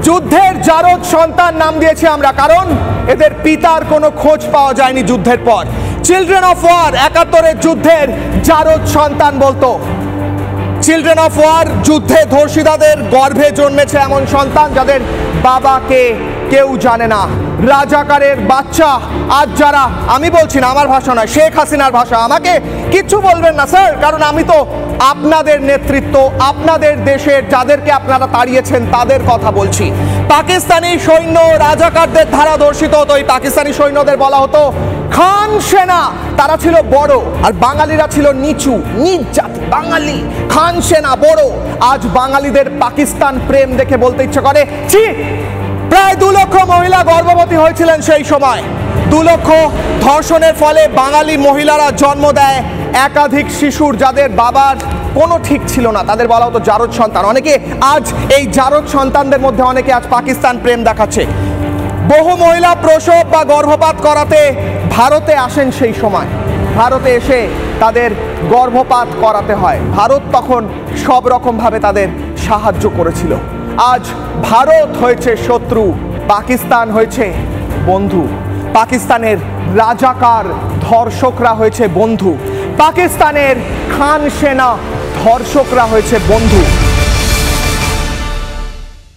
যুদ্ধের জারদ সন্তান নাম দিয়েছি আমরা, কারণ এদের পিতার কোনো খোঁজ পাওয়া যায়নি যুদ্ধের পর। চিলড্রেন অফ ওয়ার 71-এর যুদ্ধের জারদ সন্তান বলতো। চিলড্রেন অফ ওয়ার যুদ্ধে ধর্ষিতাদের গর্ভে জন্মেছে এমন সন্তান যাদের বাবাকে কেউ জানে না। রাজাকারের বাচ্চা আজ যারা, আমি বলছি না, আমার ভাষা নয়, শেখ হাসিনার ভাষা, আমাকে কিচ্ছু বলবেন না স্যার, কারণ আমি তো আপনাদের নেতৃত্ব, আপনাদের দেশের যাদেরকে আপনারা তাড়িয়েছেন তাদের কথা বলছি। পাকিস্তানি সৈন্য রাজাকারদের ধারা ধর্ষিত হতো। এই পাকিস্তানি সৈন্যদের বলা হতো খান সেনা, তারা ছিল বড় আর বাঙালিরা ছিল নিচু, নিচ জাতি বাঙালি। খান সেনা বড়। আজ বাঙালিদের পাকিস্তান প্রেম দেখে বলতে ইচ্ছে করে ছি। প্রায় 2 লক্ষ মহিলা গর্ভবতী হয়েছিলেন সেই সময়। 2 লক্ষ ধর্ষণের ফলে বাঙালি মহিলারা জন্ম দেয় একাধিক শিশুর যাদের বাবার কোনো ঠিক ছিল না, তাদের বলা হতো জারদ সন্তান। অনেকে আজ এই জারদ সন্তানদের মধ্যে অনেকে আজ পাকিস্তান প্রেম দেখাচ্ছে। বহু মহিলা প্রসব বা গর্ভপাত করাতে ভারতে আসেন সেই সময়। ভারতে এসে তাদের গর্ভপাত করাতে হয়। ভারত তখন সব রকমভাবে তাদের সাহায্য করেছিল। আজ ভারত হয়েছে শত্রু, পাকিস্তান হয়েছে বন্ধু। পাকিস্তানের রাজাকার ধর্ষকরা হয়েছে বন্ধু, পাকিস্তানের খান সেনা ধর্ষকরা হয়েছে বন্ধু।